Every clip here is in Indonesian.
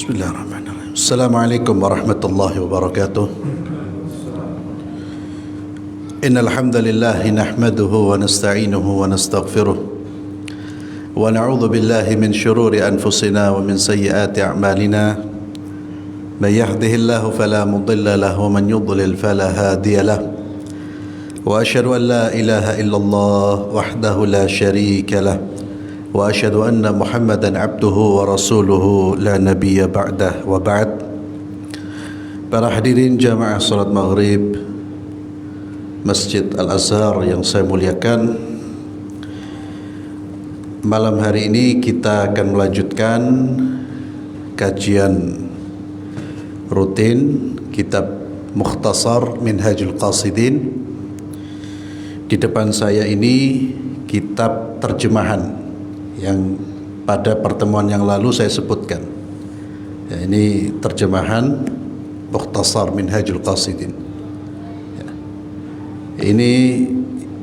Bismillahirrahmanirrahim. Assalamualaikum warahmatullahi wabarakatuh. Innal hamdalillah nahmaduhu wa nasta'inuhu wa nastaghfiruh wa na'udzu billahi min shururi anfusina wa min sayyiati a'malina. May yahdihillahu fala mudilla lahu wa man yudlil fala hadiya lahu. Wa asyhadu an la ilaha illallah wahdahu la syarika lahu. Wa asyhadu anna Muhammadan abduhu wa rasuluhu la nabiyya ba'dah wa ba'd. Para hadirin jamaah salat maghrib Masjid Al-Azhar yang saya muliakan, malam hari ini kita akan melanjutkan kajian rutin kitab Mukhtasar Minhajul Qasidin. Di depan saya ini kitab terjemahan yang pada pertemuan yang lalu saya sebutkan. Ya, ini terjemahan Mukhtasar Minhajul Qasidin. Ya. Ini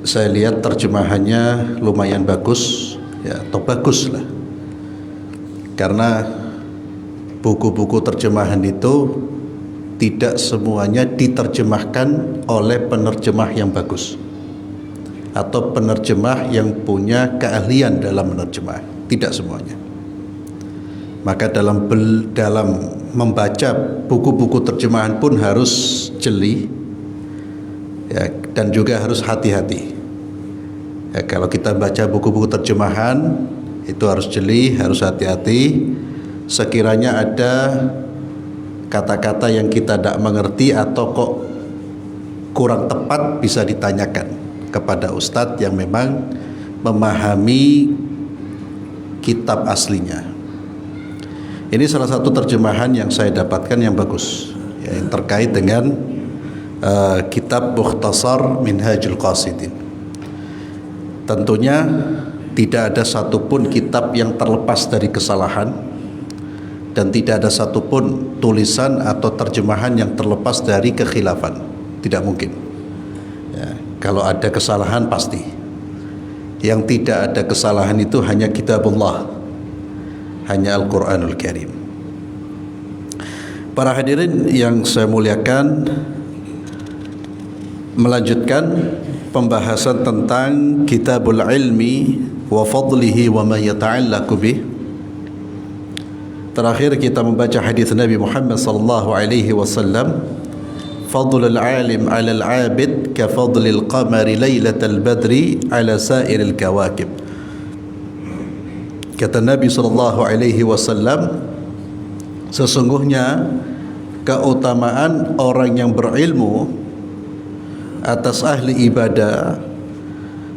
saya lihat terjemahannya lumayan bagus, ya, atau bagus lah. Karena buku-buku terjemahan itu tidak semuanya diterjemahkan oleh penerjemah yang bagus atau penerjemah yang punya keahlian dalam menerjemah, tidak semuanya. Maka dalam membaca buku-buku terjemahan pun harus jeli, ya, dan juga harus hati-hati. Ya, kalau kita baca buku-buku terjemahan itu harus jeli, harus hati-hati. Sekiranya ada kata-kata yang kita tidak mengerti atau kok kurang tepat, bisa ditanyakan kepada ustadz yang memang memahami kitab aslinya. Ini salah satu terjemahan yang saya dapatkan yang bagus, ya, yang terkait dengan kitab Mukhtasar Minhajul Qasidin. Tentunya tidak ada satupun kitab yang terlepas dari kesalahan, dan tidak ada satupun tulisan atau terjemahan yang terlepas dari kekhilafan. Tidak mungkin. Ya, kalau ada kesalahan pasti. Yang tidak ada kesalahan itu hanya kitabullah, hanya Al-Quranul Karim. Para hadirin yang saya muliakan, melanjutkan pembahasan tentang Kitabul Ilmi wa fadlihi wa ma yata'allaqu bih. Terakhir kita membaca hadis Nabi Muhammad sallallahu alaihi wasallam, fadlul alim 'alal 'abid ka fadlil qamari lailatal badri 'ala sa'iril kawakib. Kata Nabi sallallahu alaihi wasallam, sesungguhnya keutamaan orang yang berilmu atas ahli ibadah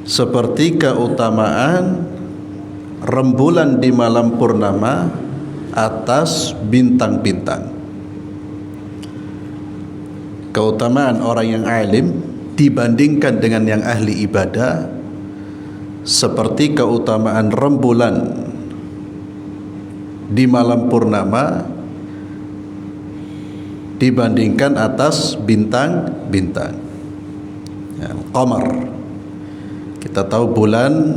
seperti keutamaan rembulan di malam purnama atas bintang-bintang. Keutamaan orang yang alim dibandingkan dengan yang ahli ibadah seperti keutamaan rembulan di malam purnama dibandingkan atas bintang-bintang. Ya, qamar. Kita tahu bulan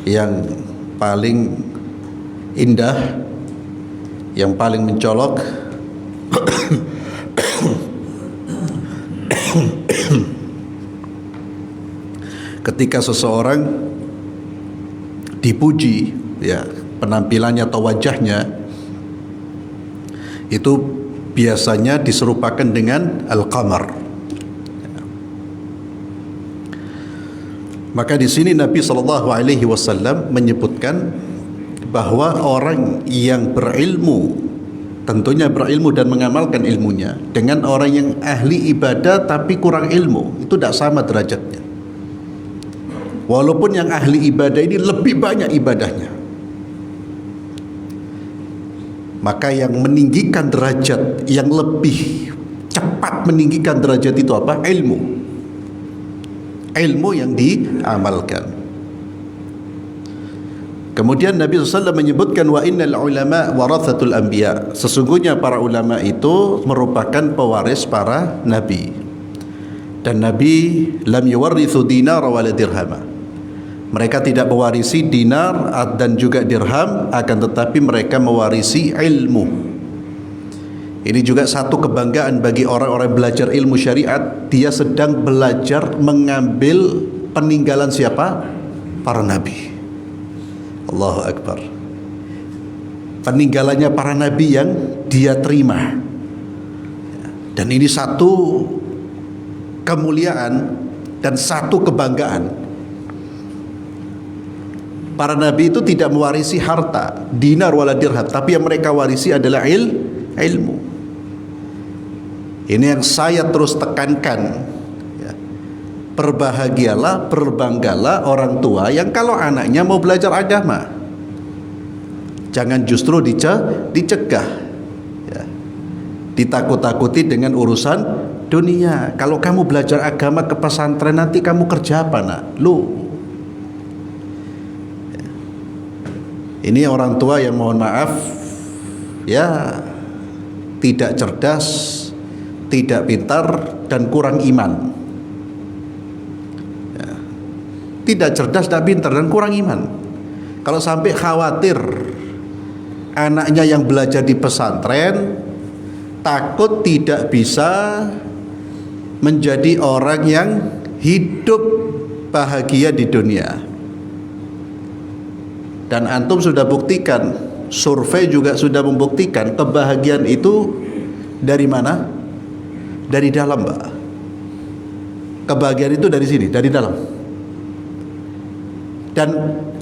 yang paling indah, yang paling mencolok ketika seseorang dipuji, ya, penampilannya atau wajahnya itu biasanya diserupakan dengan al-qamar. Maka di sini Nabi SAW menyebutkan bahwa orang yang berilmu, tentunya berilmu dan mengamalkan ilmunya, dengan orang yang ahli ibadah tapi kurang ilmu, itu tidak sama derajatnya. Walaupun yang ahli ibadah ini lebih banyak ibadahnya, maka yang meninggikan derajat, yang lebih cepat meninggikan derajat itu apa? Ilmu yang diamalkan. Kemudian Nabi SAW menyebutkan, wa innal ulama warathatul anbiya, sesungguhnya para ulama itu merupakan pewaris para nabi. Dan Nabi lam yuwarrithu dinara wala dirhama, Mereka tidak mewarisi dinar dan juga dirham, akan tetapi mereka mewarisi ilmu. Ini juga satu kebanggaan bagi orang-orang belajar ilmu syariat. Dia sedang belajar mengambil peninggalan siapa? Para nabi. Allahu Akbar. Peninggalannya para nabi yang dia terima. Dan ini satu kemuliaan dan satu kebanggaan. Para nabi itu tidak mewarisi harta, dinar wala dirham, tapi yang mereka warisi adalah ilmu. Ini yang saya terus tekankan, ya. Berbahagialah, berbanggalah orang tua yang kalau anaknya mau belajar agama, jangan justru dicegah, ya. Ditakut-takuti dengan urusan dunia. Kalau kamu belajar agama ke pesantren, nanti kamu kerja apa, nak? Ini orang tua yang mohon maaf, ya, tidak cerdas, tidak pintar, dan kurang iman, ya. Tidak cerdas, tidak pintar, dan kurang iman. Kalau sampai khawatir anaknya yang belajar di pesantren takut tidak bisa menjadi orang yang hidup bahagia di dunia. Dan antum sudah buktikan, survei juga sudah membuktikan kebahagiaan itu dari mana? Dari dalam, Mbak. Kebahagiaan itu dari sini, dari dalam. Dan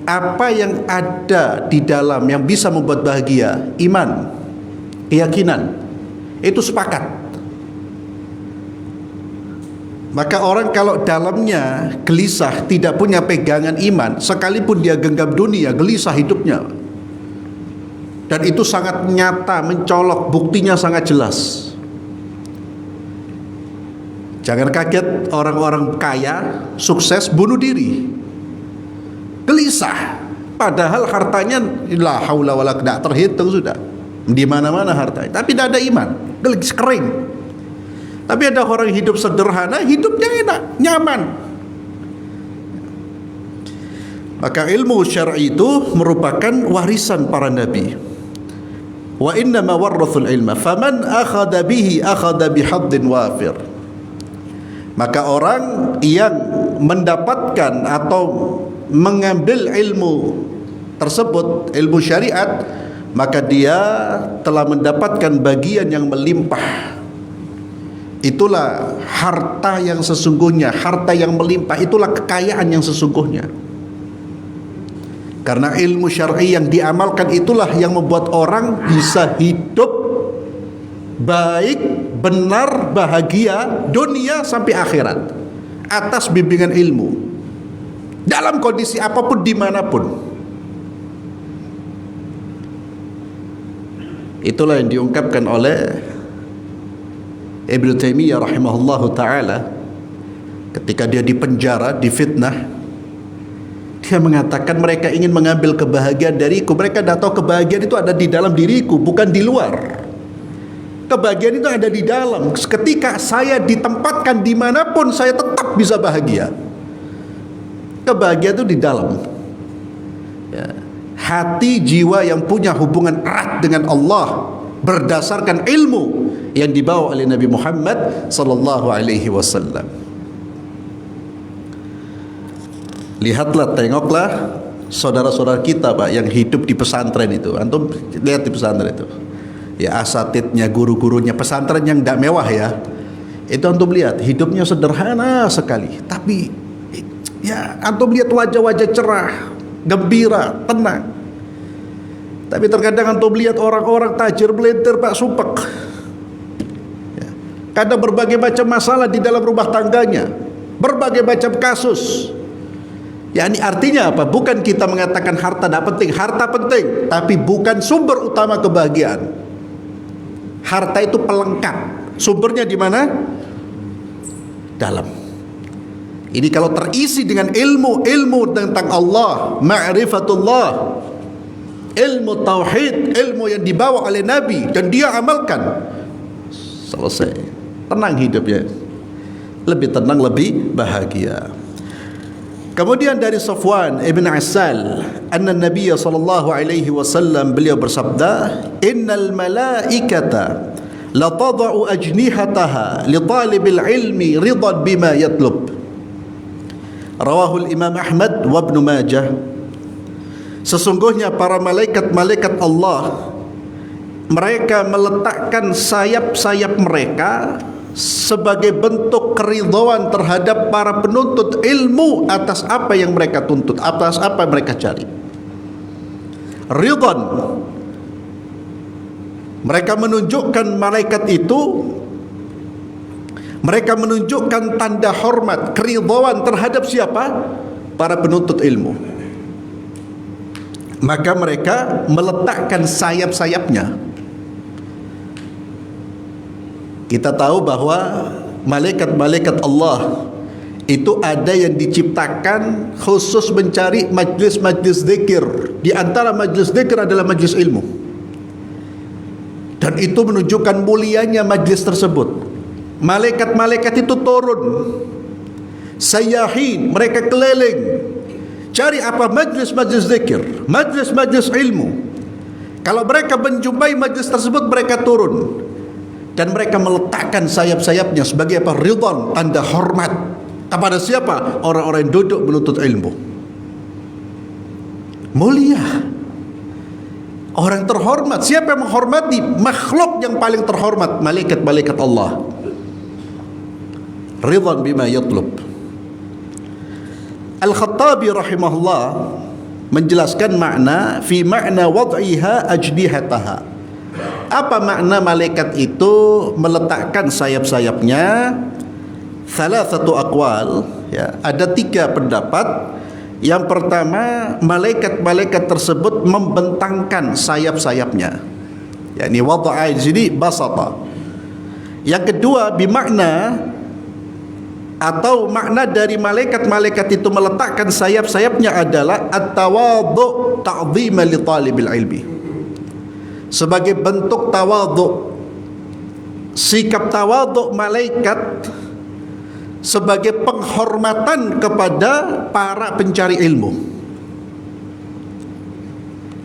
apa yang ada di dalam yang bisa membuat bahagia? Iman, keyakinan. Itu sepakat. Maka orang kalau dalamnya gelisah, tidak punya pegangan iman, sekalipun dia genggam dunia, gelisah hidupnya. Dan itu sangat nyata, mencolok, buktinya sangat jelas. Jangan kaget orang-orang kaya, sukses, bunuh diri. Gelisah. Padahal hartanya la haula wala quwwata, terhitung sudah. Di mana-mana hartanya, tapi tidak ada iman, gelis, kering. Tapi ada orang hidup sederhana, hidupnya enak, nyaman. Maka ilmu syar'i itu merupakan warisan para nabi. Wa inna ma warrathul ilma faman akhadha bihi akhadha bihaddin wafir. Maka orang yang mendapatkan atau mengambil ilmu tersebut, ilmu syariat, maka dia telah mendapatkan bagian yang melimpah. Itulah harta yang sesungguhnya, harta yang melimpah, itulah kekayaan yang sesungguhnya. Karena ilmu syar'i yang diamalkan itulah yang membuat orang bisa hidup baik, benar, bahagia dunia sampai akhirat atas bimbingan ilmu, dalam kondisi apapun, dimanapun. Itulah yang diungkapkan oleh Ibnu Taimiyah rahimahullahu ta'ala ketika dia dipenjara, difitnah. Dia mengatakan mereka ingin mengambil kebahagiaan dariku. Mereka tidak tahu kebahagiaan itu ada di dalam diriku, bukan di luar. Kebahagiaan itu ada di dalam. Ketika saya ditempatkan dimanapun, saya tetap bisa bahagia. Kebahagiaan itu di dalam, ya. Hati jiwa yang punya hubungan erat dengan Allah berdasarkan ilmu yang dibawa oleh Nabi Muhammad sallallahu alaihi wasallam. Lihatlah, tengoklah saudara-saudara kita, Pak, yang hidup di pesantren itu. Antum lihat di pesantren itu. Ya, asatidnya, guru-gurunya, pesantren yang tidak mewah ya. Itu antum lihat, hidupnya sederhana sekali. Tapi ya, antum lihat wajah-wajah cerah, gembira, tenang. Tapi terkadang antum lihat orang-orang tajir melintir, Pak, sumpek. Kadang berbagai macam masalah di dalam rumah tangganya, berbagai macam kasus. Ya, ini artinya apa? Bukan kita mengatakan harta tidak penting, harta penting, tapi bukan sumber utama kebahagiaan. Harta itu pelengkap. Sumbernya di mana? Dalam. Ini kalau terisi dengan ilmu tentang Allah, ma'rifatullah, ilmu tauhid, ilmu yang dibawa oleh Nabi dan dia amalkan, selesai. Tenang hidupnya, lebih tenang, lebih bahagia. Kemudian dari Safwan ibn Asal, anna Nabiy sallallahu alaihi wasallam, beliau bersabda, innal malaikata la tada'u ajnihataha li talibil ilmi ridan bima yatlub. Rawahul Imam Ahmad wa Ibnu Majah. Sesungguhnya para malaikat-malaikat Allah, mereka meletakkan sayap-sayap mereka sebagai bentuk keridhaan terhadap para penuntut ilmu atas apa yang mereka tuntut, atas apa yang mereka cari. Ridwan, mereka menunjukkan malaikat itu, mereka menunjukkan tanda hormat, keridhaan terhadap siapa? Para penuntut ilmu. Maka mereka meletakkan sayap-sayapnya. Kita tahu bahwa malaikat-malaikat Allah itu ada yang diciptakan khusus mencari majlis-majlis zikir. Di antara majlis zikir adalah majlis ilmu. Dan itu menunjukkan mulianya majlis tersebut. Malaikat-malaikat itu turun, sayyahin, mereka keliling, cari apa? Majlis-majlis zikir, majlis-majlis ilmu. Kalau mereka menjumpai majlis tersebut, mereka turun dan mereka meletakkan sayap-sayapnya sebagai apa? Ridwan, tanda hormat kepada siapa? Orang-orang yang duduk menuntut ilmu. Mulia, orang terhormat. Siapa yang menghormati? Makhluk yang paling terhormat, malaikat-malaikat Allah. Ridwan bima yatlub. Al-Khattabi rahimahullah menjelaskan makna fi makna wad'iha ajnihataha. Apa makna malaikat itu meletakkan sayap-sayapnya? Thalathatu aqwal, ya, ada 3 pendapat. Yang pertama, malaikat-malaikat tersebut membentangkan sayap-sayapnya. yakni wada'a di sini basata. Yang kedua, bimakna atau makna dari malaikat-malaikat itu meletakkan sayap-sayapnya adalah at-tawadhu' ta'dhima li talibil ilmi. Sebagai bentuk tawadhu', sikap tawadhu' malaikat sebagai penghormatan kepada para pencari ilmu.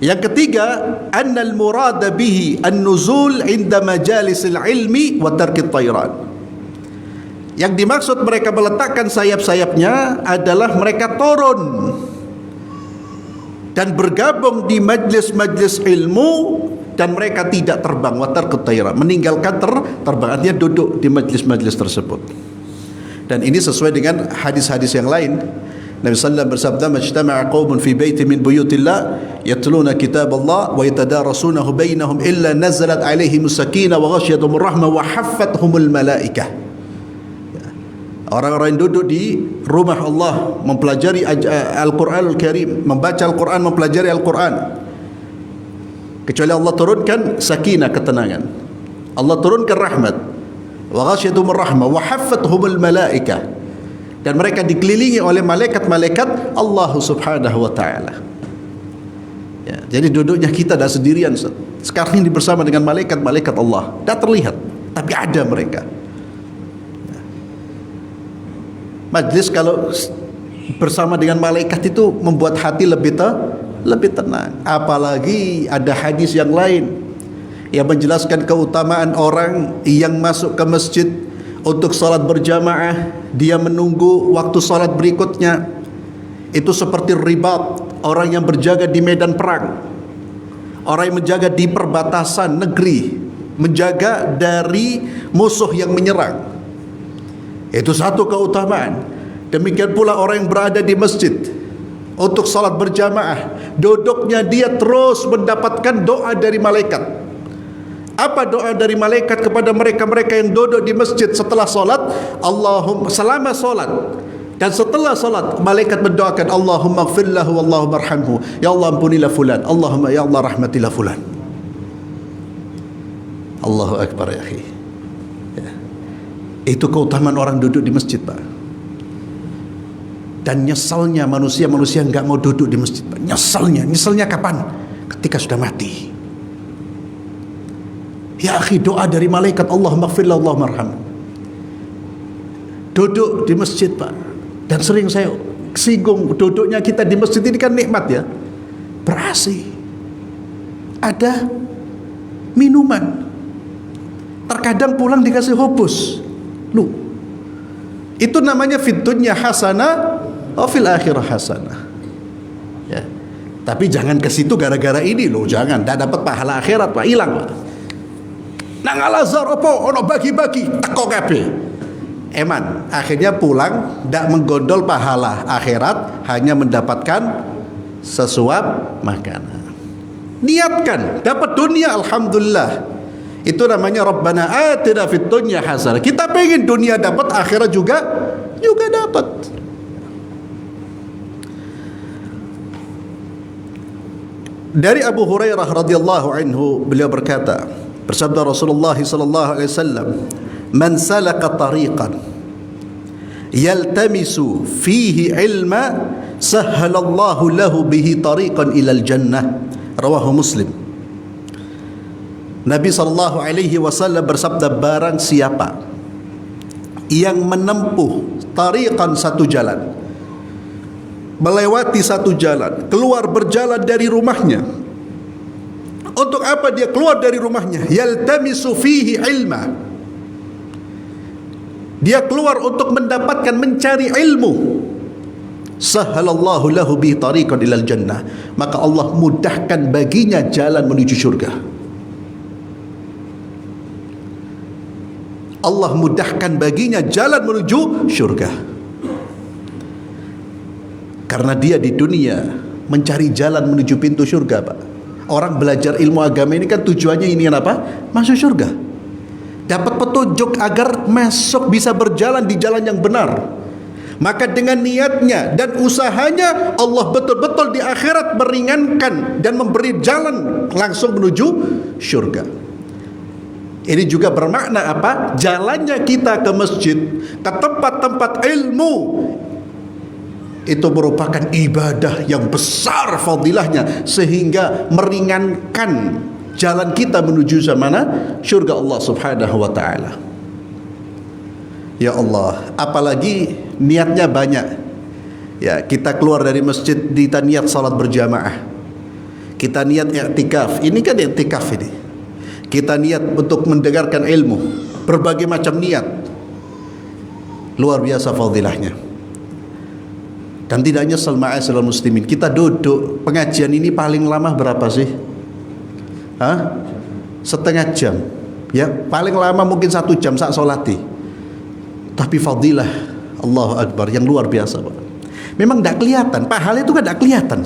Yang ketiga, annal murada bihi an-nuzul 'inda majalisil ilmi wa tarkit tayran. Yang dimaksud mereka meletakkan sayap-sayapnya adalah mereka turun dan bergabung di majlis-majlis ilmu dan mereka tidak terbang, wa tarkit tayran, meninggalkan terbang, artinya duduk di majlis-majlis tersebut. Dan ini sesuai dengan hadis-hadis yang lain. Nabi sallallahu alaihi wasallam bersabda, "Majtama'a qaumun fi baitin min buyutillah yatluna kitaballah wa yatadarasunahu bainahum illa nazalat alaihimus sakinah wa ghasyiyatuhumur rahmah wa haffathumul malaikah." Orang-orang yang duduk di rumah Allah mempelajari Al-Quranul Karim, membaca Al-Quran, mempelajari Al-Quran, kecuali Allah turunkan sakinah, ketenangan. Allah turunkan rahmat. Wa ghasyiyatuhumur rahmah wa haffathumul malaikah. Dan mereka dikelilingi oleh malaikat-malaikat Allah subhanahu wa ta'ala. Ya, jadi duduknya kita dah sendirian. Sekarang ini bersama dengan malaikat-malaikat Allah. Tak terlihat, tapi ada mereka. Ya. Majlis kalau bersama dengan malaikat itu membuat hati lebih tenang. Apalagi ada hadis yang lain yang menjelaskan keutamaan orang yang masuk ke masjid untuk salat berjamaah, dia menunggu waktu salat berikutnya. Itu seperti ribat, orang yang berjaga di medan perang, orang yang menjaga di perbatasan negeri, menjaga dari musuh yang menyerang. Itu satu keutamaan. Demikian pula orang yang berada di masjid untuk salat berjamaah, duduknya dia terus mendapatkan doa dari malaikat. Apa doa dari malaikat kepada mereka-mereka yang duduk di masjid setelah solat? Allahumma, selama solat dan setelah solat, malaikat mendoakan, Allahumma gfirlahu Allahumma arhamhu, ya Allah ampunilah fulan, Allahumma ya Allah rahmatilah fulan. Allahu akbar ya akhi. Ya. Itu keutamaan orang duduk di masjid, Pak. Dan nyesalnya manusia-manusia enggak mau duduk di masjid, Pak. Nyesalnya kapan? Ketika sudah mati. Ya akhi, doa dari malaikat, Allahumma gfirlah Allahumma arhamhu. Duduk di masjid, Pak. Dan sering saya singgung, duduknya kita di masjid ini kan nikmat ya, ber-AC, ada minuman, terkadang pulang dikasih hobus. Lu, itu namanya fid dunya hasanah wa fil akhirah hasanah ya. Tapi jangan ke situ gara-gara ini loh, jangan, tidak dapat pahala akhirat Pak, hilang Pak. Nang Al-Azhar opo ono bagi-bagi teko kabeh. Eman, akhirnya pulang tidak menggondol pahala akhirat, hanya mendapatkan sesuap makanan. Niatkan dapat dunia, alhamdulillah. Itu namanya Rabbana atina fid dunya hasanah. Kita pengen dunia dapat, akhirat juga dapat. Dari Abu Hurairah radhiyallahu anhu, beliau berkata, bersabda Rasulullah sallallahu alaihi wasallam, "Man salaka tariqan yaltamisu fihi ilma, sahhalallahu lahu bihi tariqan ilal jannah." Rawahu Muslim. Nabi sallallahu alaihi wasallam bersabda, barang siapa yang menempuh tariqan, satu jalan, melewati satu jalan, keluar berjalan dari rumahnya. Untuk apa dia keluar dari rumahnya? Yaltamisu fihi ilma. Dia keluar untuk mendapatkan, mencari ilmu. Sahhalallahu lahu bi tariqan ilal jannah. Maka Allah mudahkan baginya jalan menuju surga. Allah mudahkan baginya jalan menuju surga. Karena dia di dunia mencari jalan menuju pintu surga, Pak. Orang belajar ilmu agama ini kan tujuannya ini apa? Masuk surga. Dapat petunjuk agar masuk, bisa berjalan di jalan yang benar. Maka dengan niatnya dan usahanya, Allah betul-betul di akhirat meringankan dan memberi jalan langsung menuju surga. Ini juga bermakna apa? Jalannya kita ke masjid, ke tempat-tempat ilmu, itu merupakan ibadah yang besar fadilahnya, sehingga meringankan jalan kita menuju mana? Surga Allah subhanahu wa ta'ala. Ya Allah, apalagi niatnya banyak ya. Kita keluar dari masjid, kita niat salat berjamaah, kita niat i'tikaf. Ini kan i'tikaf ini. Kita niat untuk mendengarkan ilmu, berbagai macam niat. Luar biasa fadilahnya. Dan tidak hanya ma'asyiral muslimin, kita duduk pengajian ini paling lama berapa sih? Setengah jam ya, paling lama mungkin 1 jam saat sholati. Tapi fadilah Allahu Akbar yang luar biasa, Pak. Memang tidak kelihatan, pahala itu kan tidak kelihatan,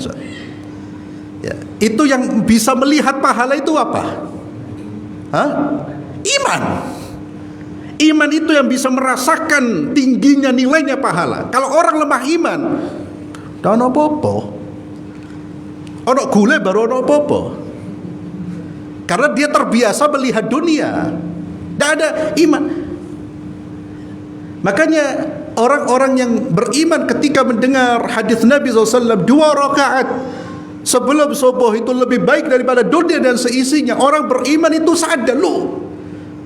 ya. Itu yang bisa melihat pahala itu apa? Iman. Iman itu yang bisa merasakan tingginya nilainya pahala. Kalau orang lemah iman, tak ada apa-apa. Ono gule baru ono apa-apa. Karena dia terbiasa melihat dunia, tidak ada iman. Makanya orang-orang yang beriman ketika mendengar hadis Nabi SAW, 2 rakaat sebelum subuh itu lebih baik daripada dunia dan seisinya. Orang beriman itu sadar, loh,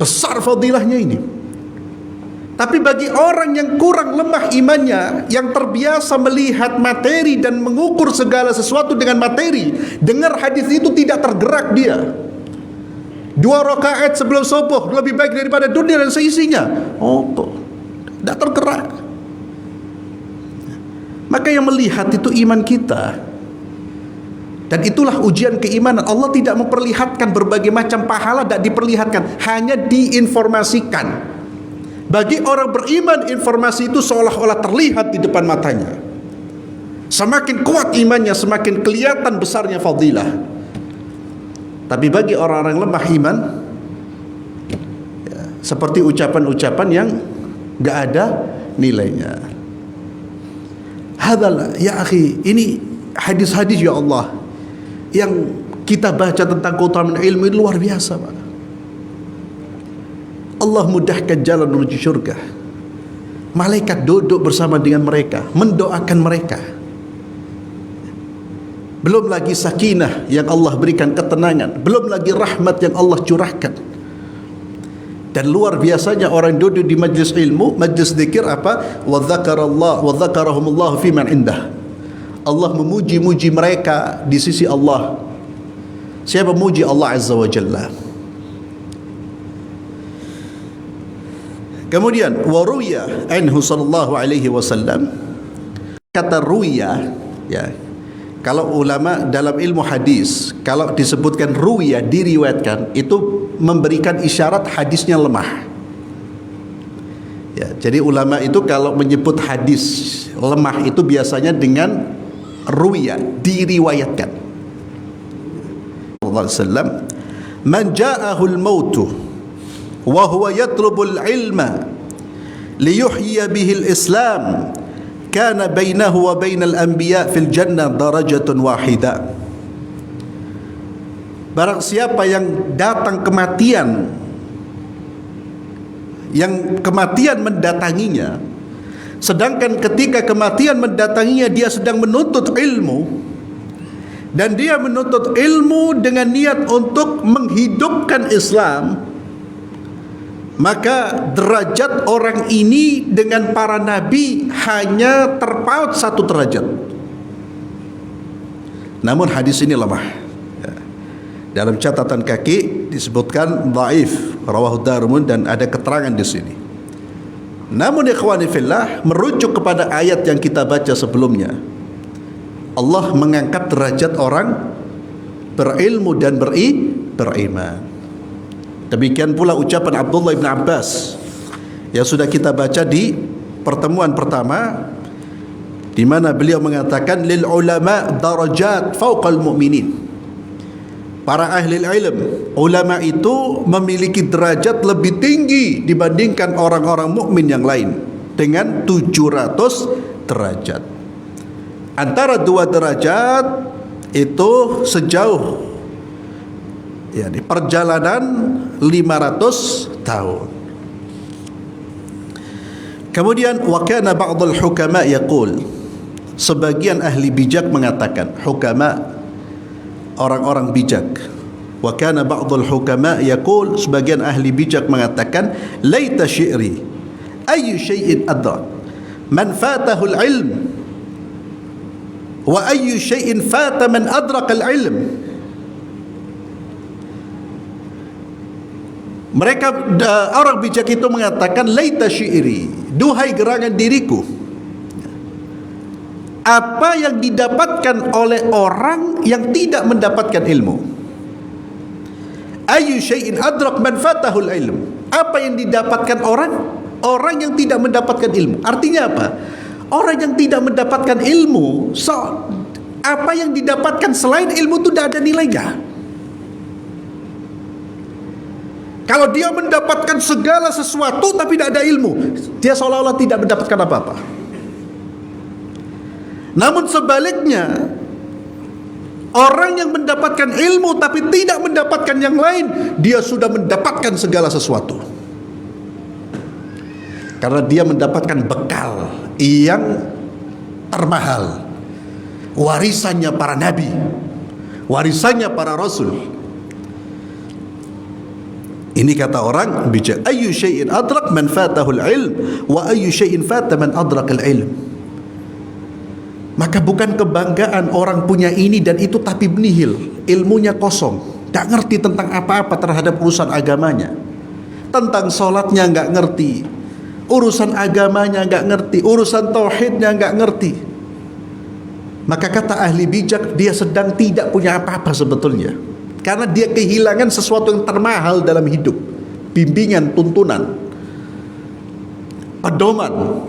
besar fadilahnya ini. Tapi bagi orang yang kurang lemah imannya, yang terbiasa melihat materi dan mengukur segala sesuatu dengan materi, dengar hadis itu tidak tergerak dia. 2 rakaat sebelum subuh lebih baik daripada dunia dan seisinya. Tidak tergerak. Maka yang melihat itu iman kita. Dan itulah ujian keimanan. Allah tidak memperlihatkan berbagai macam pahala, tidak diperlihatkan, hanya diinformasikan. Bagi orang beriman, informasi itu seolah-olah terlihat di depan matanya. Semakin kuat imannya, semakin kelihatan besarnya fadilah. Tapi bagi orang-orang lemah iman, ya, seperti ucapan-ucapan yang gak ada nilainya. Hadalah ya akhi, ini hadis-hadis ya Allah yang kita baca tentang keutamaan ilmu itu luar biasa, Pak. Allah mudahkan jalan menuju surga. Malaikat duduk bersama dengan mereka, mendoakan mereka. Belum lagi sakinah yang Allah berikan, ketenangan. Belum lagi rahmat yang Allah curahkan. Dan luar biasanya orang duduk di majlis ilmu, majlis zikir apa? Wa dzakarahumullah fi man indah. Allah memuji-muji mereka di sisi Allah. Siapa memuji Allah Azza wa Jalla? Kemudian waruya anhu sallallahu alaihi wasallam, kata ruya ya. Kalau ulama dalam ilmu hadis, kalau disebutkan ruya, diriwayatkan, itu memberikan isyarat hadisnya lemah. Ya, jadi ulama itu kalau menyebut hadis lemah itu biasanya dengan ruya, diriwayatkan. Sallallahu alaihi wasallam, man ja'ahu al-mautu wa huwa yatlubul ilma liyuhyiya bihi al-islam kana bainahu wa bainal anbiya fil jannah darajatun wahidah. Barang siapa yang datang kematian, yang kematian mendatanginya, sedangkan ketika kematian mendatanginya dia sedang menuntut ilmu, dan dia menuntut ilmu dengan niat untuk menghidupkan Islam, maka derajat orang ini dengan para nabi hanya terpaut 1 derajat. Namun hadis ini lemah. Dalam catatan kaki disebutkan dhaif, rawahu Darimi, dan ada keterangan di sini. Namun ikhwani fillah, merujuk kepada ayat yang kita baca sebelumnya, Allah mengangkat derajat orang berilmu dan beriman. Demikian pula ucapan Abdullah bin Abbas yang sudah kita baca di pertemuan pertama, di mana beliau mengatakan lil ulama darajat fauqal mu'minin. Para ahli ilm, ulama itu memiliki derajat lebih tinggi dibandingkan orang-orang mukmin yang lain dengan 700 derajat. Antara 2 derajat itu sejauh di perjalanan 500 tahun. Kemudian wa kana ba'dul hukama yaqul, sebagian ahli bijak mengatakan, hukama orang-orang bijak, wa kana ba'dul hukama yaqul, sebagian ahli bijak mengatakan, laita syi'ri ayyu syai'in adrak man fatahu al-ilm wa ayyu syai'in fata man adraka al-ilm. Mereka orang bijak itu mengatakan, laita syi'ri, duhai gerangan diriku, apa yang didapatkan oleh orang yang tidak mendapatkan ilmu. Ayyu syai'in adrak man fatahul ilm, apa yang didapatkan orang yang tidak mendapatkan ilmu. Artinya apa? Orang yang tidak mendapatkan ilmu, apa yang didapatkan selain ilmu itu tidak ada nilainya. Kalau dia mendapatkan segala sesuatu tapi tidak ada ilmu, dia seolah-olah tidak mendapatkan apa-apa. Namun sebaliknya, orang yang mendapatkan ilmu tapi tidak mendapatkan yang lain, dia sudah mendapatkan segala sesuatu. Karena dia mendapatkan bekal yang termahal, warisannya para nabi, warisannya para rasul. Ini kata orang bijak, ayyu syai'in adrak man fatahul ilm wa ayyu syai'in fata man adrakal ilm. Maka bukan kebanggaan orang punya ini dan itu tapi nihil, ilmunya kosong, tak ngerti tentang apa-apa terhadap urusan agamanya, tentang sholatnya nggak ngerti, urusan agamanya nggak ngerti, urusan tauhidnya nggak ngerti. Maka kata ahli bijak, dia sedang tidak punya apa-apa sebetulnya, karena dia kehilangan sesuatu yang termahal dalam hidup, bimbingan, tuntunan, pedoman.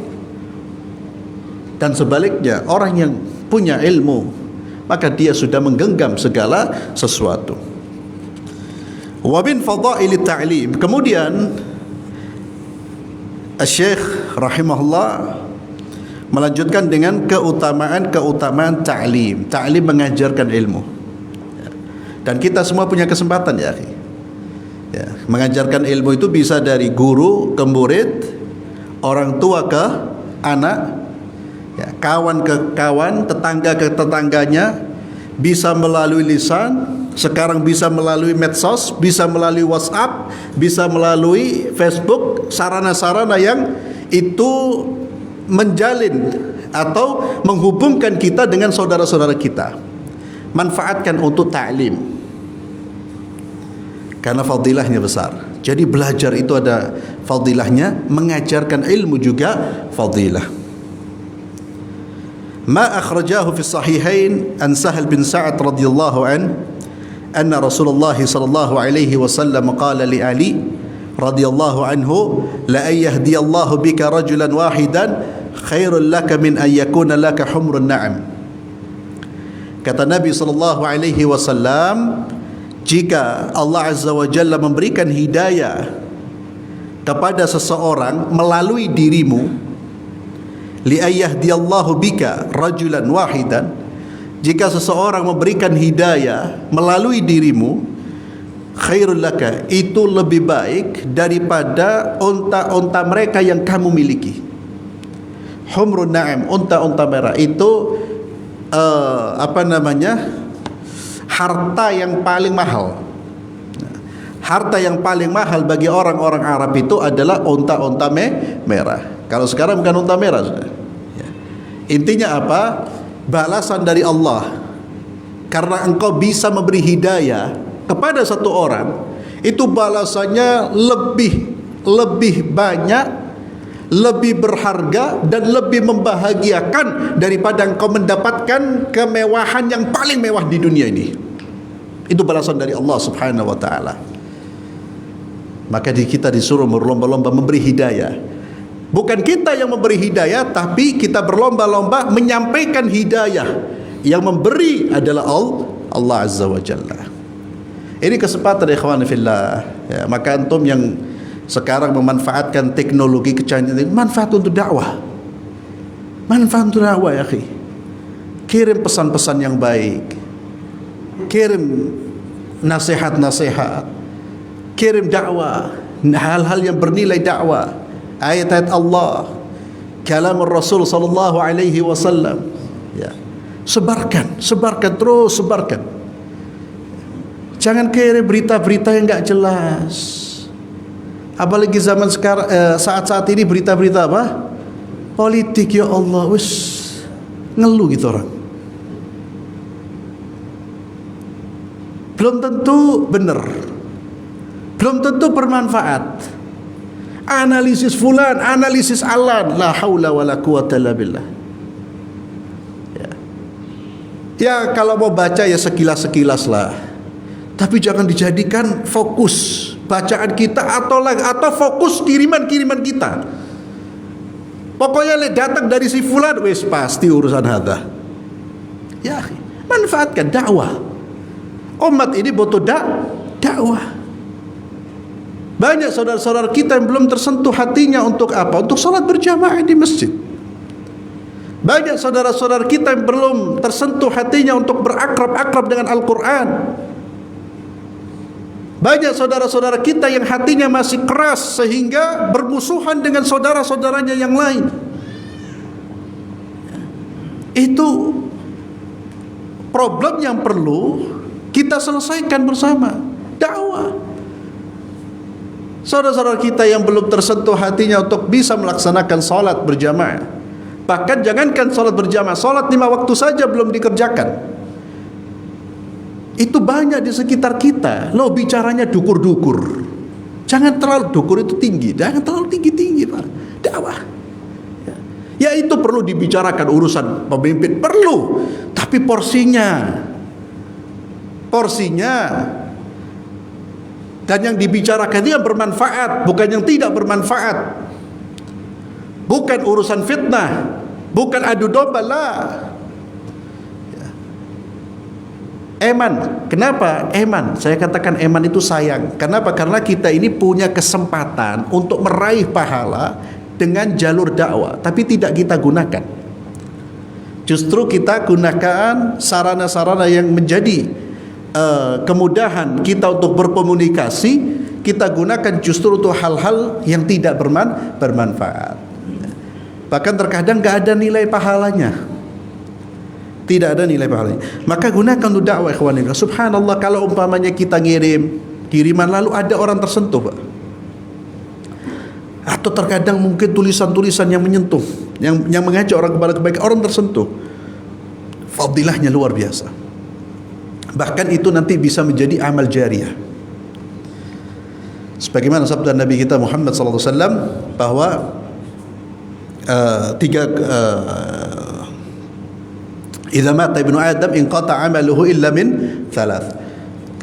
Dan sebaliknya, orang yang punya ilmu, maka dia sudah menggenggam segala sesuatu. Wa min fadailit ta'lim. Kemudian Syekh rahimahullah melanjutkan dengan keutamaan ta'lim. Ta'lim mengajarkan ilmu. Dan kita semua punya kesempatan ya, mengajarkan ilmu itu bisa dari guru ke murid, orang tua ke anak, kawan ke kawan, tetangga ke tetangganya, bisa melalui lisan, sekarang bisa melalui medsos, bisa melalui WhatsApp, bisa melalui Facebook, sarana-sarana yang itu menjalin atau menghubungkan kita dengan saudara-saudara kita. Manfaatkan untuk ta'lim, karena fadilahnya besar. Jadi belajar itu ada fadilahnya, mengajarkan ilmu juga fadilah. Ma akhrajahu fi sahihain an Sahal bin Sa'ad radhiyallahu an anna Rasulullah sallallahu alaihi wasallam qala li Ali radhiyallahu anhu la an yahdiyallahu bika rajulan wahidan khairul laka min an yakuna laka humrun na'am. Kata Nabi sallallahu alaihi wasallam, jika Allah Azza wa Jalla memberikan hidayah kepada seseorang melalui dirimu, li ayyahdiyallahu bika rajulan wahidan, jika seseorang memberikan hidayah melalui dirimu, khairul laka, itu lebih baik daripada unta-unta mereka yang kamu miliki. Humrun na'am, unta-unta merah itu harta yang paling mahal. Harta yang paling mahal bagi orang-orang Arab itu adalah unta-unta merah. Kalau sekarang bukan unta merah. Intinya apa? Balasan dari Allah. Karena engkau bisa memberi hidayah kepada satu orang, itu balasannya lebih banyak, lebih berharga, dan lebih membahagiakan daripada engkau mendapatkan kemewahan yang paling mewah di dunia ini. Itu balasan dari Allah Subhanahu wa ta'ala. Maka kita disuruh berlomba-lomba memberi hidayah. Bukan kita yang memberi hidayah, tapi kita berlomba-lomba menyampaikan hidayah. Yang memberi adalah Allah Azza wa Jalla. Ini kesempatan ikhwan fillah ya, maka antum yang sekarang memanfaatkan teknologi kecanggihan, manfaat untuk dakwah. Manfaat untuk dakwah ya akhi. Kirim pesan-pesan yang baik, kirim nasihat-nasihat, kirim dakwah, hal-hal yang bernilai dakwah, ayat-ayat Allah, kalam Rasul sallallahu alaihi wasallam. Ya. Sebarkan terus, sebarkan. Jangan kirim berita-berita yang enggak jelas. Apalagi zaman sekarang, saat-saat ini berita-berita apa? Politik, ya Allah, wis ngeluh gitu orang. Belum tentu benar, belum tentu bermanfaat. Analisis fulan, analisis alan, la haula wala quwata illa billah. Ya kalau mau baca ya sekilas-sekilas lah, tapi jangan dijadikan fokus bacaan kita atau fokus kiriman kita. Pokoknya datang dari si fulan, wis pasti urusan hadza. Ya, manfaatkan dakwah. Umat ini butuh dakwah. Banyak saudara-saudara kita yang belum tersentuh hatinya untuk apa? Untuk salat berjamaah di masjid. Banyak saudara-saudara kita yang belum tersentuh hatinya untuk berakrab-akrab dengan Al-Quran. Banyak saudara-saudara kita yang hatinya masih keras sehingga bermusuhan dengan saudara-saudaranya yang lain. Itu problem yang perlu kita selesaikan bersama. Dakwah. Saudara-saudara kita yang belum tersentuh hatinya untuk bisa melaksanakan salat berjamaah. Bahkan jangankan salat berjamaah, salat 5 waktu saja belum dikerjakan. Itu banyak di sekitar kita. Lo bicaranya dukur-dukur. Jangan terlalu dukur itu tinggi, jangan terlalu tinggi-tinggi, Pak. Dakwah. Ya itu perlu dibicarakan, urusan pemimpin perlu, tapi porsinya. Dan yang dibicarakan itu yang bermanfaat, bukan yang tidak bermanfaat. Bukan urusan fitnah, bukan adu domba lah. Eman, kenapa? Eman, saya katakan eman itu sayang. Kenapa? Karena kita ini punya kesempatan untuk meraih pahala dengan jalur dakwah, tapi tidak kita gunakan. Justru kita gunakan sarana-sarana yang menjadi kemudahan kita untuk berkomunikasi, kita gunakan justru untuk hal-hal yang tidak bermanfaat. Bahkan terkadang gak ada nilai pahalanya. Tidak ada nilai pahalanya. Maka gunakan untuk dakwah ikhwan. Subhanallah, kalau umpamanya kita ngirim kiriman lalu ada orang tersentuh, Pak. Atau terkadang mungkin tulisan-tulisan yang menyentuh, yang mengajak orang kepada kebaikan, orang tersentuh. Fadilahnya luar biasa. Bahkan itu nanti bisa menjadi amal jariah. Sebagaimana sabda Nabi kita Muhammad SAW bahwa idza mata ibnu Adam inqata amaluhu illa min thalath.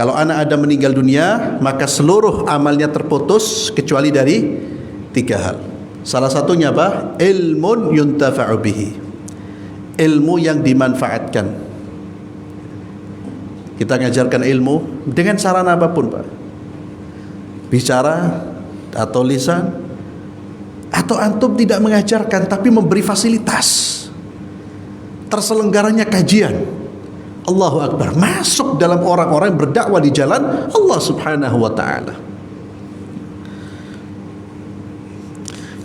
Kalau anak Adam meninggal dunia, maka seluruh amalnya terputus kecuali dari 3 hal. Salah satunya apa? Ilmun yuntafa'u bihi. Ilmu yang dimanfaatkan. Kita ngajarkan ilmu dengan sarana apapun, Pak. Bicara atau lisan, atau antum tidak mengajarkan tapi memberi fasilitas. Terselenggaranya kajian, Allahu Akbar, masuk dalam orang-orang yang berdakwah di jalan Allah Subhanahu wa ta'ala.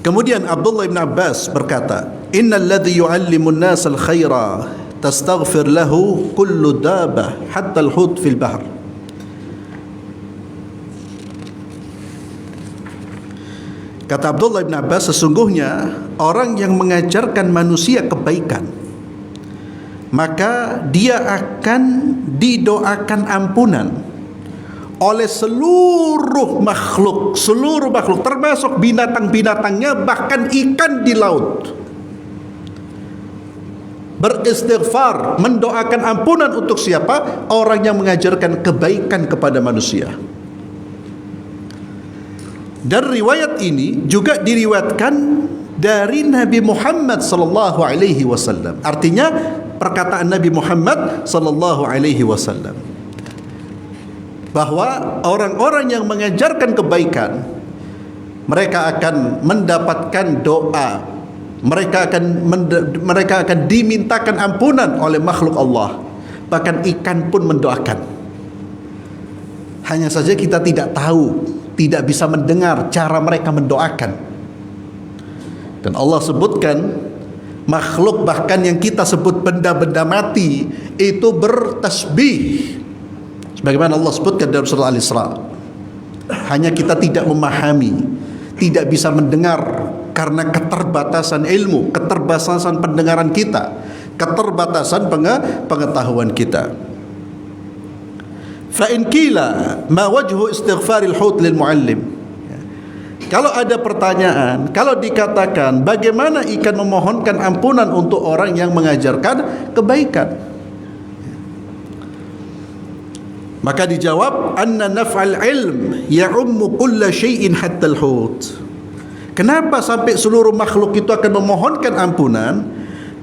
Kemudian Abdullah bin Abbas berkata, innal ladzi yu'allimu an-nas al-khaira tastaghfir lahu kullu dabah hatta al-hut fil bahr. Kata Abdullah bin Abbas, sesungguhnya orang yang mengajarkan manusia kebaikan, maka dia akan didoakan ampunan oleh seluruh makhluk termasuk binatang-binatangnya, bahkan ikan di laut. Beristighfar, mendoakan ampunan untuk siapa? Orang yang mengajarkan kebaikan kepada manusia. Dan riwayat ini juga diriwayatkan dari Nabi Muhammad sallallahu alaihi wasallam. Artinya perkataan Nabi Muhammad sallallahu alaihi wasallam bahwa orang-orang yang mengajarkan kebaikan, mereka akan mendapatkan doa, mereka akan dimintakan ampunan oleh makhluk Allah, bahkan ikan pun mendoakan. Hanya saja kita tidak tahu, tidak bisa mendengar cara mereka mendoakan. Dan Allah sebutkan makhluk bahkan yang kita sebut benda-benda mati itu bertasbih, sebagaimana Allah sebutkan dalam surah Al-Isra. Hanya kita tidak memahami, tidak bisa mendengar karena keterbatasan ilmu, keterbatasan pendengaran kita, keterbatasan pengetahuan kita. Fa in qila ma wajhu istighfaril hut lil muallim. Kalau ada pertanyaan, kalau dikatakan bagaimana ikan memohonkan ampunan untuk orang yang mengajarkan kebaikan, maka dijawab anna naf'al ilm ya'ummu kulla syai'in hatta al-hut. Kenapa sampai seluruh makhluk itu akan memohonkan ampunan?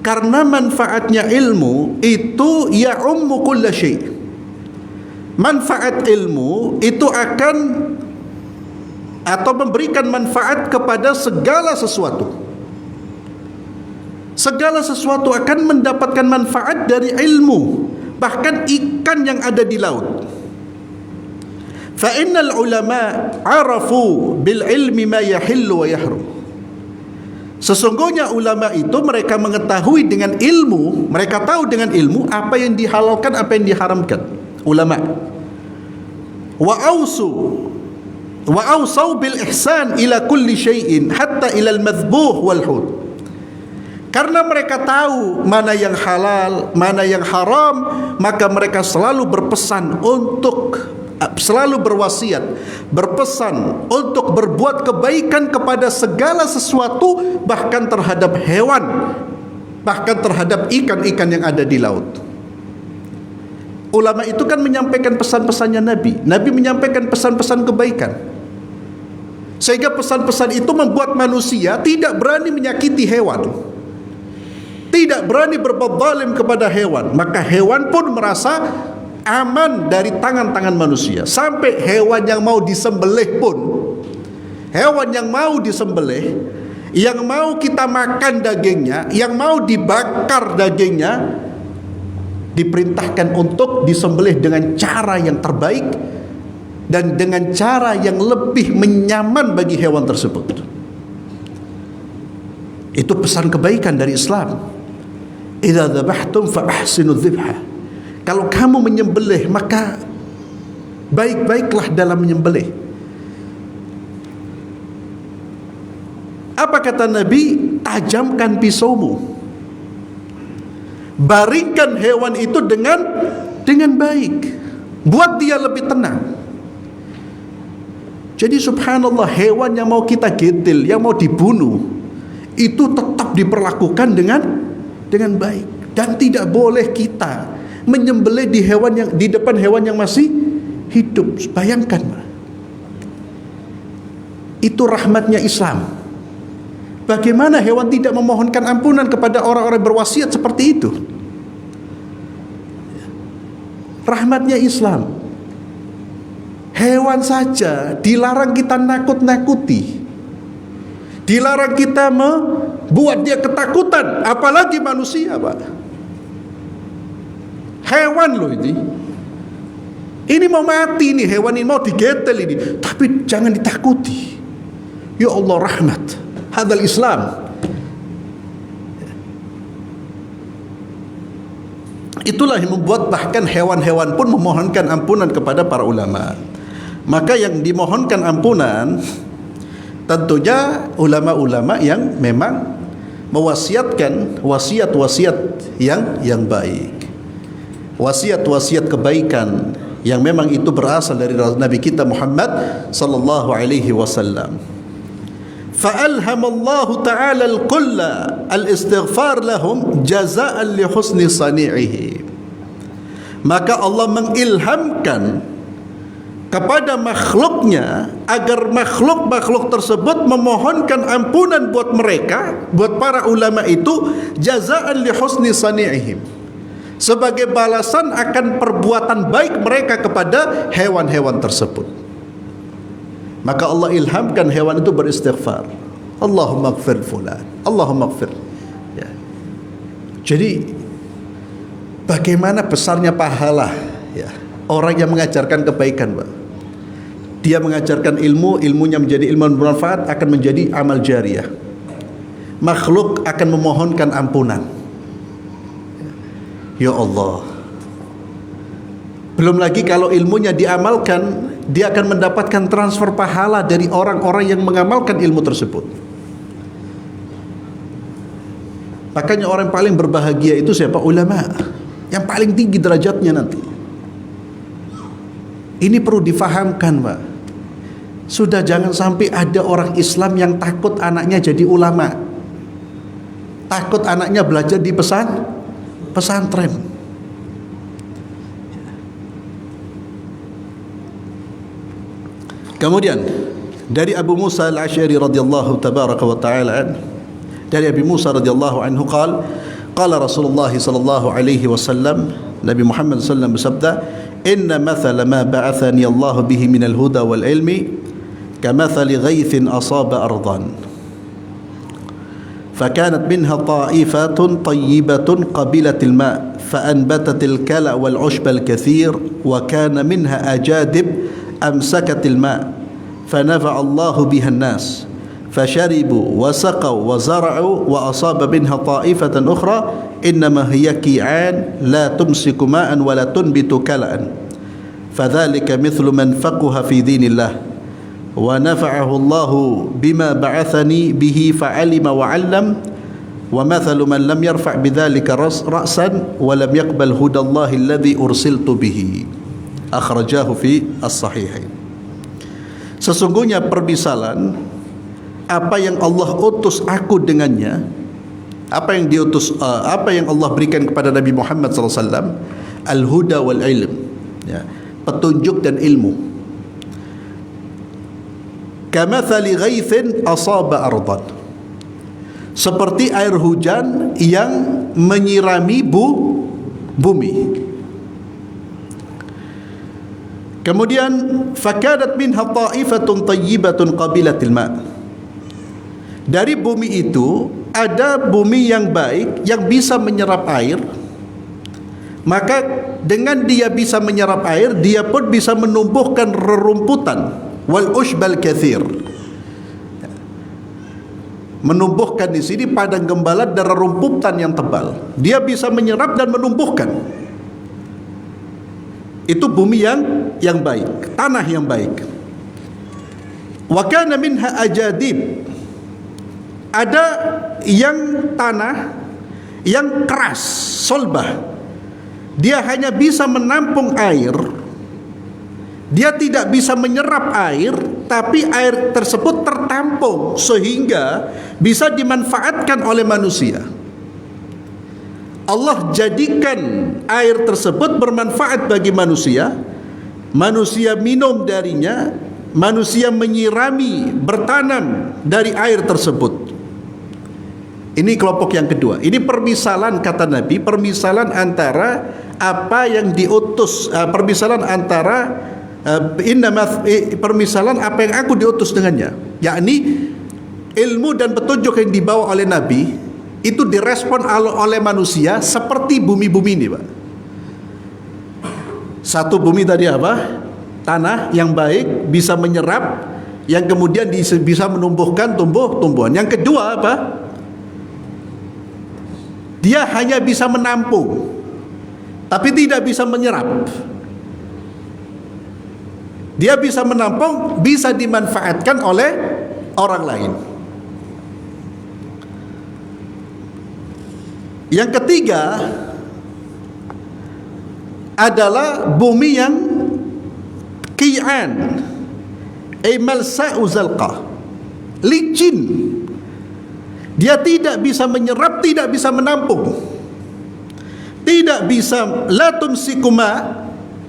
Karena manfaatnya ilmu itu ya'ummu kulla syai'. Manfaat ilmu itu akan atau memberikan manfaat kepada segala sesuatu. Segala sesuatu akan mendapatkan manfaat dari ilmu, bahkan ikan yang ada di laut. Fa innal ulama arafu bil ilmi ma yahillu wa yahrum. Sesungguhnya ulama itu mereka mengetahui dengan ilmu, mereka tahu dengan ilmu apa yang dihalalkan, apa yang diharamkan. Ulama wa awsau bil ihsan ila kulli syai'in hatta ila al madhbuh wal hud. Karena mereka tahu mana yang halal, mana yang haram, maka mereka selalu berpesan untuk, selalu berwasiat, berpesan untuk berbuat kebaikan kepada segala sesuatu, bahkan terhadap hewan, bahkan terhadap ikan-ikan yang ada di laut. Ulama itu kan menyampaikan pesan-pesannya Nabi. Nabi menyampaikan pesan-pesan kebaikan, sehingga pesan-pesan itu membuat manusia tidak berani menyakiti hewan, tidak berani berbuat zalim kepada hewan. Maka hewan pun merasa aman dari tangan-tangan manusia. Sampai hewan yang mau disembelih pun, hewan yang mau disembelih, yang mau kita makan dagingnya, yang mau dibakar dagingnya, diperintahkan untuk disembelih dengan cara yang terbaik dan dengan cara yang lebih menyaman bagi hewan tersebut. Itu pesan kebaikan dari Islam. idza dzabhtum fa ahsinu dzibha. Kalau kamu menyembelih maka baik-baiklah dalam menyembelih. Apa kata Nabi? Tajamkan pisaumu, baringkan hewan itu dengan baik, buat dia lebih tenang. Jadi subhanallah, hewan yang mau kita getil, yang mau dibunuh, itu tetap diperlakukan dengan baik. Dan tidak boleh kita menyembelih di depan hewan yang masih hidup. Bayangkan, itu rahmatnya Islam. Bagaimana hewan tidak memohonkan ampunan kepada orang-orang berwasiat seperti itu? Rahmatnya Islam. Hewan saja dilarang kita nakut-nakuti, dilarang kita membuat dia ketakutan, apalagi manusia, Pak. Hewan loh ini. Ini mau mati nih, hewan ini mau digetel ini, tapi jangan ditakuti. Ya Allah, rahmat. Hadal Islam. Itulah yang membuat bahkan hewan-hewan pun memohonkan ampunan kepada para ulama. Maka yang dimohonkan ampunan tentunya ulama-ulama yang memang mewasiatkan wasiat-wasiat yang baik, wasiat-wasiat kebaikan yang memang itu berasal dari Nabi kita Muhammad sallallahu alaihi wasallam. فألهم الله تعالى الكل الاستغفار لهم جزاء لحسن صنيعه. Maka Allah mengilhamkan kepada makhluknya agar makhluk-makhluk tersebut memohonkan ampunan buat mereka, buat para ulama itu, jazaan li husni sani'ihim, sebagai balasan akan perbuatan baik mereka kepada hewan-hewan tersebut. Maka Allah ilhamkan hewan itu beristighfar, Allahumma ighfir fulan, Allahumma ighfir. Ya. Jadi bagaimana besarnya pahala ya orang yang mengajarkan kebaikan, Pak. Dia mengajarkan ilmu, ilmunya menjadi ilmu bermanfaat, akan menjadi amal jariyah. Makhluk akan memohonkan ampunan. Ya Allah. Belum lagi kalau ilmunya diamalkan, dia akan mendapatkan transfer pahala dari orang-orang yang mengamalkan ilmu tersebut. Makanya orang paling berbahagia itu siapa? Ulama. Yang paling tinggi derajatnya nanti. Ini perlu difahamkan, Pak. Sudah jangan sampai ada orang Islam yang takut anaknya jadi ulama, takut anaknya belajar di pesantren. Kemudian dari Abu Musa al-Asy'ari radhiyallahu tabaraka wa ta'ala, dari Abu Musa radhiyallahu anhu qala Rasulullah sallallahu alaihi wasallam, Nabi Muhammad sallallahu alaihi wasallam bersabda, inna mathala ma ba'athani Allah bihi min al-huda wal ilmi kamathali ghaithin asaba ardan فكانت منها طائفة طيبة قبلت الماء فأنبتت الكلأ والعشب الكثير وكان منها أجادب أمسكت الماء فنفع الله بها الناس فشربوا وسقوا وزرعوا وأصاب منها طائفة أخرى إنما هي كيعان لا تمسك ماء ولا تنبت كلأ فذلك مثل من فقه في دين الله ونفعه الله بما بعثني به فعلم وعلم ومثل من لم يرفع بذلك رأسا ولم يقبل هدى الله الذي أرسلت به akhrajahu fi as-sahihain. Sesungguhnya permisalan apa yang Allah utus aku dengannya, apa yang Allah berikan kepada Nabi Muhammad SAW, al-huda wal ilm, ya, petunjuk dan ilmu. Kamathali ghaithin asaba ardan, seperti air hujan yang menyirami bumi. Kemudian fakadat minha ta'ifatun tayyibatun qabilatil ma'. Dari bumi itu ada bumi yang baik yang bisa menyerap air. Maka dengan dia bisa menyerap air, dia pun bisa menumbuhkan rerumputan wal ushbal katsir. menumbuhkan di sini padang gembala dan rumputan yang tebal. Dia bisa menyerap dan menumbuhkan. Itu bumi yang baik, tanah yang baik. Wa kana minha ajadib. Ada yang tanah yang keras, solbah. Dia hanya bisa menampung air. Dia tidak bisa menyerap air, tapi air tersebut tertampung sehingga bisa dimanfaatkan oleh manusia. Allah jadikan air tersebut bermanfaat bagi manusia. Manusia minum darinya, manusia menyirami, bertanam dari air tersebut. Ini kelompok yang kedua. Ini permisalan, kata Nabi, permisalan antara apa yang diutus, permisalan antara permisalan apa yang aku diutus dengannya, yakni ilmu dan petunjuk yang dibawa oleh Nabi itu direspon oleh manusia seperti bumi-bumi ini, Pak. Satu bumi tadi apa? Tanah yang baik, bisa menyerap, yang kemudian bisa menumbuhkan tumbuh-tumbuhan. Yang kedua apa? Dia hanya bisa menampung, tapi tidak bisa menyerap. Dia bisa menampung, bisa dimanfaatkan oleh orang lain. Yang ketiga adalah bumi yang qi'an, malsa'u zalqah, licin. Dia tidak bisa menyerap, tidak bisa menampung, tidak bisa la tumsikuma,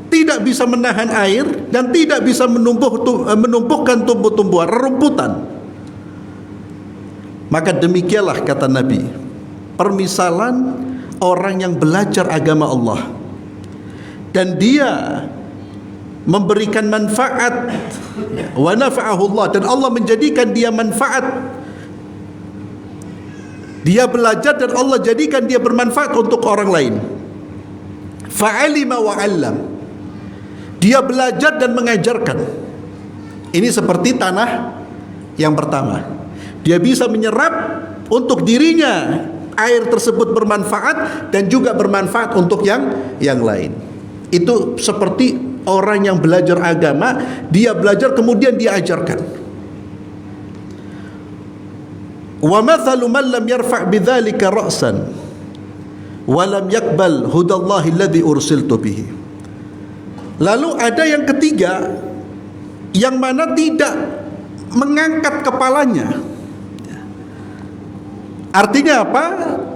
tidak bisa menahan air, dan tidak bisa menumbuhkan tumbuh-tumbuhan, rerumputan. Maka demikianlah kata Nabi, permisalan orang yang belajar agama Allah dan dia memberikan manfaat, wa nafa'ahu Allah, dan Allah menjadikan dia manfaat. Dia belajar dan Allah jadikan dia bermanfaat untuk orang lain. Fa'alima wa 'allam. Dia belajar dan mengajarkan. Ini seperti tanah yang pertama. Dia bisa menyerap untuk dirinya, air tersebut bermanfaat dan juga bermanfaat untuk yang lain. Itu seperti orang yang belajar agama, dia belajar kemudian dia ajarkan. Wa mathalu man lam yarfa' bidzalika ra'san wa lam yaqbal hudallahi alladhi ursiltu bihi. Lalu ada yang ketiga yang mana tidak mengangkat kepalanya. Artinya apa?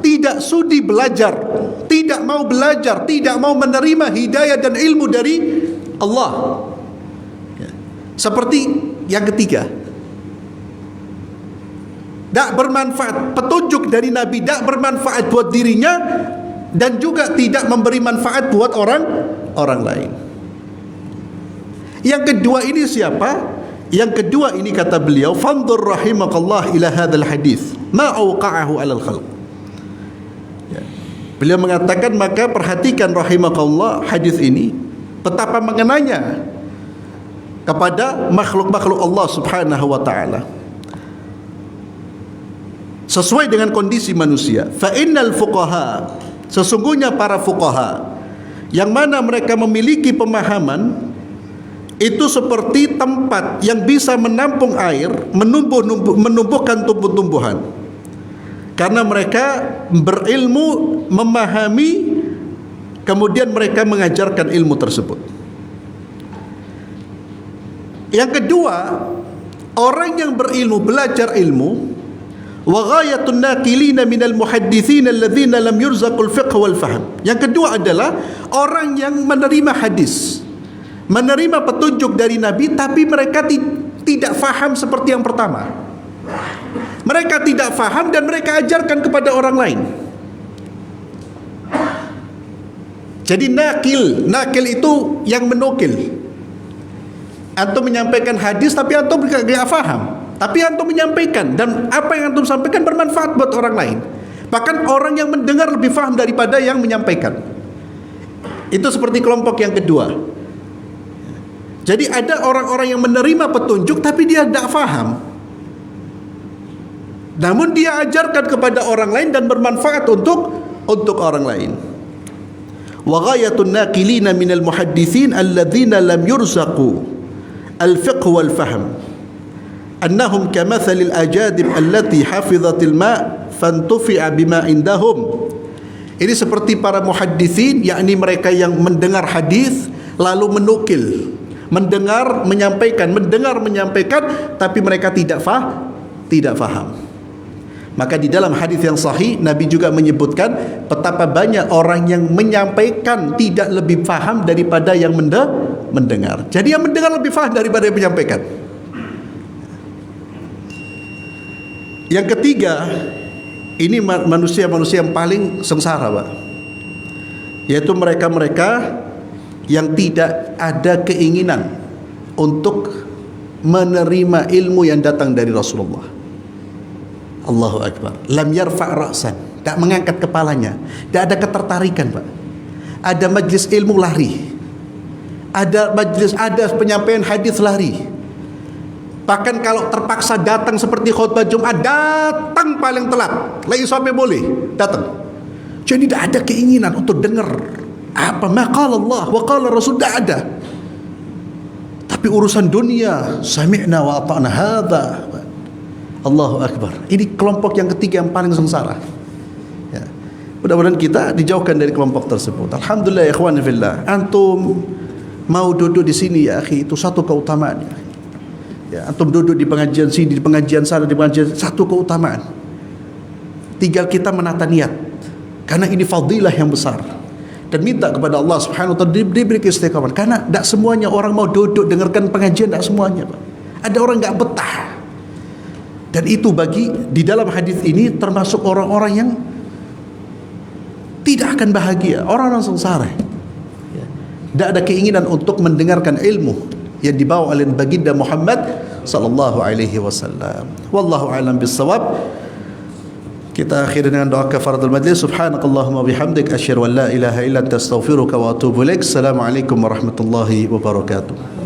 Tidak sudi belajar, tidak mau belajar, tidak mau menerima hidayah dan ilmu dari Allah. Seperti yang ketiga, tidak bermanfaat, petunjuk dari Nabi tidak bermanfaat buat dirinya dan juga tidak memberi manfaat buat orang lain. Yang kedua ini siapa? Yang kedua ini kata beliau, fanzur rahimakallah ila hadzal hadis ma awqa'ahu 'alal khalq. Beliau mengatakan, maka perhatikan rahimakallah hadis ini, betapa mengenanya kepada makhluk-makhluk Allah Subhanahu wa taala. Sesuai dengan kondisi manusia. Fa innal fuqaha, sesungguhnya para fuqaha yang mana mereka memiliki pemahaman itu seperti tempat yang bisa menampung air, menumbuhkan tumbuh-tumbuhan. Karena mereka berilmu, memahami, kemudian mereka mengajarkan ilmu tersebut. Yang kedua, orang yang berilmu, belajar ilmu, wa ghayatun naqilina minal muhadditsin alladzina lam yurzaqul fiqh wal fahm. Yang kedua adalah orang yang menerima hadis, menerima petunjuk dari Nabi, tapi mereka tidak faham seperti yang pertama. Mereka tidak faham dan mereka ajarkan kepada orang lain. Jadi nakil itu yang menukil. Antum menyampaikan hadis tapi antum tidak faham, tapi antum menyampaikan dan apa yang antum sampaikan bermanfaat buat orang lain. Bahkan orang yang mendengar lebih faham daripada yang menyampaikan. Itu seperti kelompok yang kedua. Jadi ada orang-orang yang menerima petunjuk tapi dia tidak faham. namun dia ajarkan kepada orang lain dan bermanfaat untuk orang lain. Wa ghayatun naqilina minal muhadditsin alladzina lam yurzaqu al-fiqh wal fahm annahum kamathalil ajadib allati hafizatil ma' fantufi'a bima indahum. Ini seperti para muhadditsin, yakni mereka yang mendengar hadis lalu menukil, mendengar menyampaikan, tapi mereka tidak faham. Maka di dalam hadis yang sahih Nabi juga menyebutkan betapa banyak orang yang menyampaikan tidak lebih faham daripada yang mendengar. Jadi yang mendengar lebih faham daripada yang menyampaikan. Yang ketiga, ini manusia-manusia yang paling sengsara, Pak. Yaitu mereka-mereka yang tidak ada keinginan untuk menerima ilmu yang datang dari Rasulullah. Allahu Akbar. Lam yarfa' ra'san, tak mengangkat kepalanya, tak ada ketertarikan, Pak. Ada majlis ilmu lari, ada majlis, ada penyampaian hadis lari. Bahkan kalau terpaksa datang seperti khutbah Jumat, datang paling telat, lagi sampai boleh datang. Jadi tidak ada keinginan untuk dengar apa maqala Allah wa qala Rasul, tidak ada. Tapi urusan dunia, sami'na wa ata'na hadza. Allahu Akbar. Ini kelompok yang ketiga yang paling sengsara. Ya. Mudah-mudahan kita dijauhkan dari kelompok tersebut. Alhamdulillah ya ikhwan fillah. Antum mau duduk di sini ya akhi, itu satu keutamaan ya. Ya, antum duduk di pengajian sini, di pengajian sana, di pengajian, satu keutamaan. Tinggal kita menata niat. Karena ini fadilah yang besar. Dan minta kepada Allah Subhanahu wa taala diberi keistiqaman. Karena tidak semuanya orang mau duduk dengarkan pengajian, tidak semuanya, Pak. Ada orang enggak betah. Dan itu bagi di dalam hadis ini termasuk orang-orang yang tidak akan bahagia, orang-orang sengsara. Tidak ada keinginan untuk mendengarkan ilmu yang dibawa oleh baginda Muhammad sallallahu alaihi wasallam. Wallahu a'lam bissawab. Kita akhiri dengan doa kafaratul majlis. Subhanakallahumma bihamdik asyhadu an la ilaha illa anta astaghfiruka wa atubu ilaik. Assalamualaikum warahmatullahi wabarakatuh.